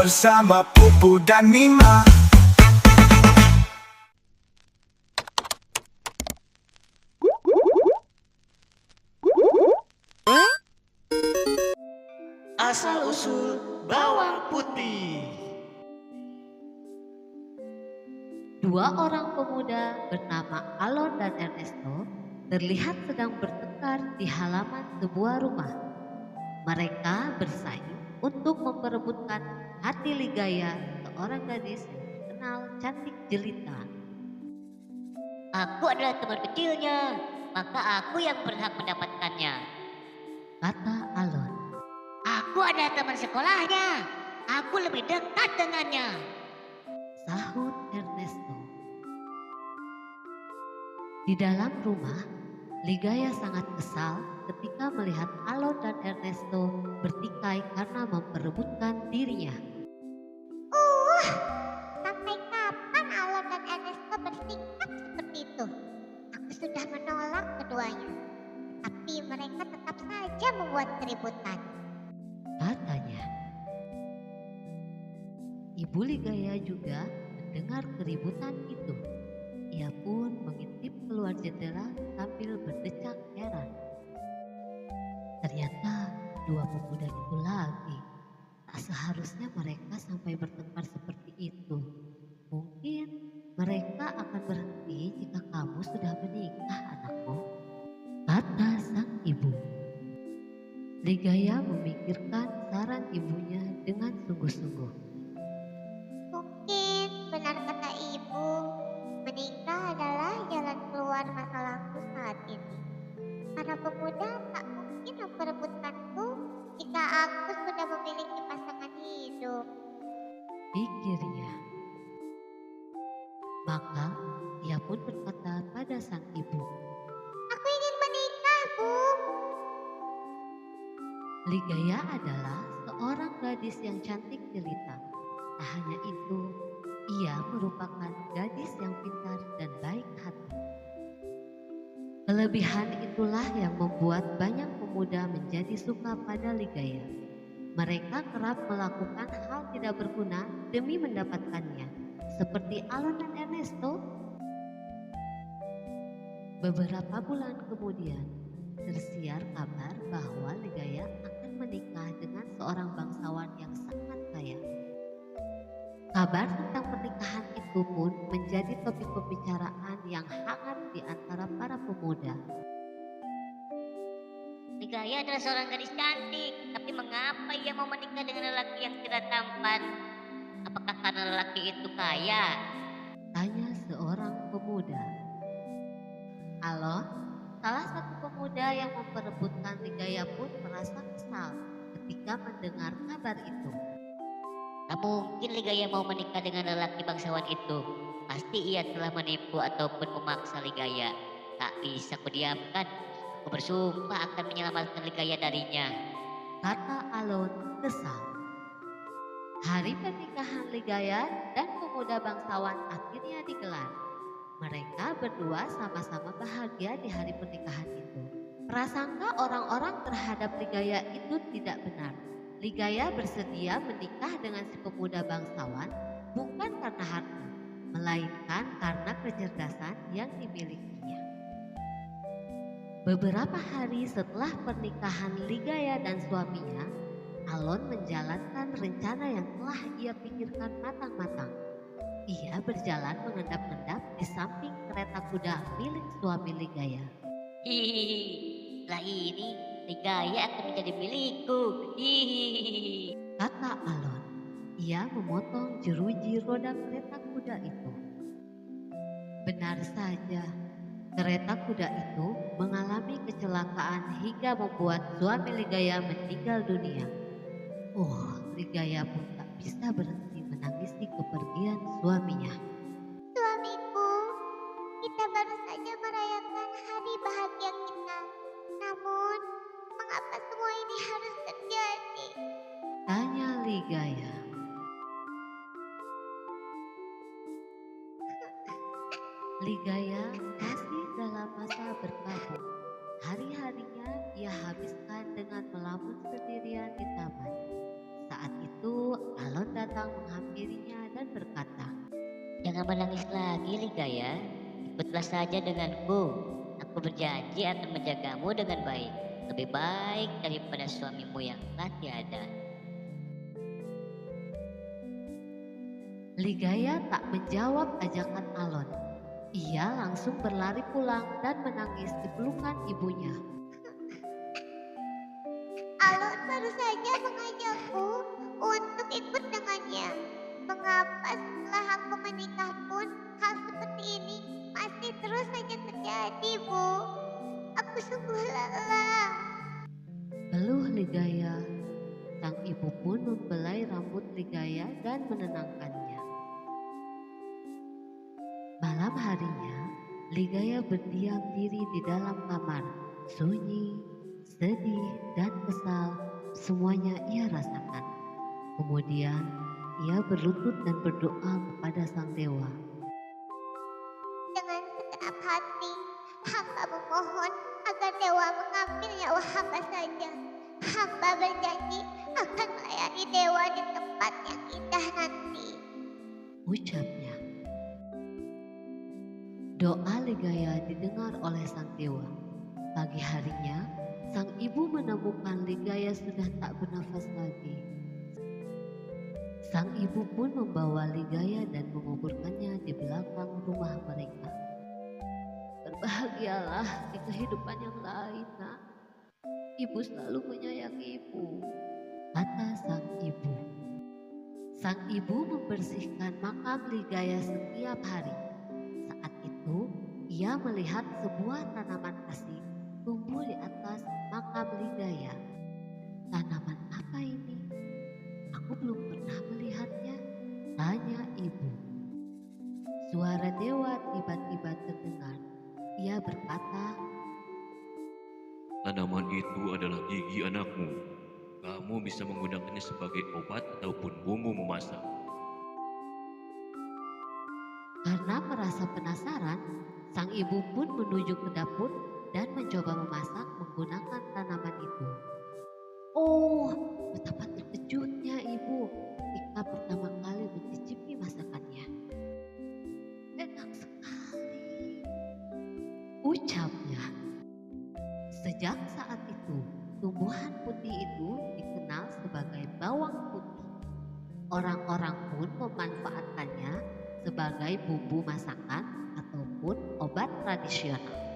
bersama Pupu dan Mima. Asal-usul bawang putih. Dua orang pemuda bernama Alon dan Ernesto terlihat sedang bertengkar di halaman sebuah rumah. Mereka bersaing untuk memperebutkan hati Ligaya, seorang gadis yang terkenal cantik jelita. Aku adalah teman kecilnya, maka aku yang berhak mendapatkannya. Kata Alon. Aku adalah teman sekolahnya, aku lebih dekat dengannya. Sahut Ernesto. Di dalam rumah, Ligaya sangat kesal ketika melihat Alon dan Ernesto bertikai karena memperebutkan dirinya. Sampai kapan Alon dan Ernesto bersikap seperti itu? Aku sudah menolak keduanya, tapi mereka tetap saja membuat keributan. Katanya. Ibu Ligaya juga mendengar keributan itu. Ia pun mengintip keluar jendela sambil berdecak heran. Ternyata dua pemuda itu lagi. Tak seharusnya mereka sampai bertengkar seperti itu. Mungkin mereka akan berhenti jika kamu sudah menikah, anakku. Kata sang ibu. Ligaya memikirkan saran ibunya dengan sungguh-sungguh. Mungkin benar kata ibu, menikah adalah jalan keluar masalahku saat ini. Para pemuda tak mungkin memperebutkanku jika aku sudah memiliki pasangan hidup. Pikirnya. Maka ia pun berkata pada sang ibu. Aku ingin menikah, Bu. Ligaya adalah seorang gadis yang cantik jelita. Tak hanya itu, ia merupakan gadis yang pintar dan baik hati. Kelebihan itulah yang membuat banyak pemuda menjadi suka pada Ligaya. Mereka kerap melakukan hal tidak berguna demi mendapatkannya, seperti Alon dan Ernesto. Beberapa bulan kemudian, tersiar kabar bahwa Ligaya akan menikah dengan seorang bangsawan yang sangat kaya. Kabar tentang pernikahan itu pun menjadi topik pembicaraan yang hangat di antara para pemuda. Ligaya adalah seorang gadis cantik, tapi mengapa ia mau menikah dengan lelaki yang tidak tampan? Apakah karena lelaki itu kaya? Tanya seorang pemuda. Alon, salah satu pemuda yang memperebutkan Ligaya pun merasa kesal ketika mendengar kabar itu. Tak mungkin Ligaya mau menikah dengan lelaki bangsawan itu. Pasti ia telah menipu ataupun memaksa Ligaya. Tak bisa kudiamkan. Aku bersumpah akan menyelamatkan Ligaya darinya. Kata Alon kesal. Hari pernikahan Ligaya dan pemuda bangsawan akhirnya digelar. Mereka berdua sama-sama bahagia di hari pernikahan itu. Prasangka orang-orang terhadap Ligaya itu tidak benar. Ligaya bersedia menikah dengan si pemuda bangsawan bukan karena harta, melainkan karena kecerdasan yang dimilikinya. Beberapa hari setelah pernikahan Ligaya dan suaminya, Alon menjalankan rencana yang telah ia pikirkan matang-matang. Ia berjalan mengendap-endap di samping kereta kuda milik suami Ligaya. Hihihi, setelah ini Ligaya akan menjadi milikku. Hihihi. Kata Alon. Ia memotong jeruji roda kereta kuda itu. Benar saja, kereta kuda itu mengalami kecelakaan hingga membuat suami Ligaya meninggal dunia. Ligaya pun tak bisa berhenti menangisi kepergian suaminya. Suamiku, kita baru saja merayakan hari bahagia kita. Namun, mengapa semua ini harus terjadi? Tanya Ligaya. Ligaya masih dalam masa berkabung. Hari-harinya ia habiskan dengan melamun sendirian di taman. Saat itu Alon dan datang menghampirinya dan berkata, Jangan menangis lagi, Ligaya. Ikutlah saja denganku. Aku berjanji akan menjagamu dengan baik. Lebih baik daripada suamimu yang telah tiada. Ligaya tak menjawab ajakan Alon. Ia langsung berlari pulang dan menangis di pelukan ibunya. Alon baru saja mengajakku untuk ikut dengannya. Mengapa setelah aku menikah pun hal seperti ini masih terus saja terjadi, Bu? Aku sungguh lelah. Keluh Ligaya. Sang ibu pun membelai rambut Ligaya dan menenangkannya. Malam harinya, Ligaya berdiam diri di dalam kamar. Sunyi, sedih, dan kesal, semuanya ia rasakan. Kemudian, ia berlutut dan berdoa kepada sang dewa. Dengan segenap hati, hamba memohon agar dewa mengambil nyawa hamba saja. Hamba berjanji akan melayani dewa di tempat yang indah nanti. Ucapnya. Doa Ligaya didengar oleh sang dewa. Pagi harinya, sang ibu menemukan Ligaya sudah tak bernafas lagi. Sang ibu pun membawa Ligaya dan menguburkannya di belakang rumah mereka. Berbahagialah di kehidupan yang lain, nak. Ibu selalu menyayangimu, kata sang ibu. Sang ibu membersihkan makam Ligaya setiap hari. Saat itu, ia melihat sebuah tanaman asing tumbuh di atas makam Ligaya. Tanaman apa ini? Aku belum pernah melihatnya, tanya ibu. Suara dewa tiba-tiba terdengar. Ia berkata, Tanaman itu adalah gigi anakmu. Kamu bisa menggunakannya sebagai obat ataupun bumbu memasak. karena merasa penasaran, sang ibu pun menuju ke dapur dan mencoba memasak menggunakan tanaman itu. Oh, betapa terkejutnya ibu ketika pertama kali mencicipi masakannya. Enak sekali, ucapnya. Sejak saat itu, tumbuhan putih itu dikenal sebagai bawang putih. Orang-orang pun memanfaatkannya sebagai bumbu masakan ataupun obat tradisional.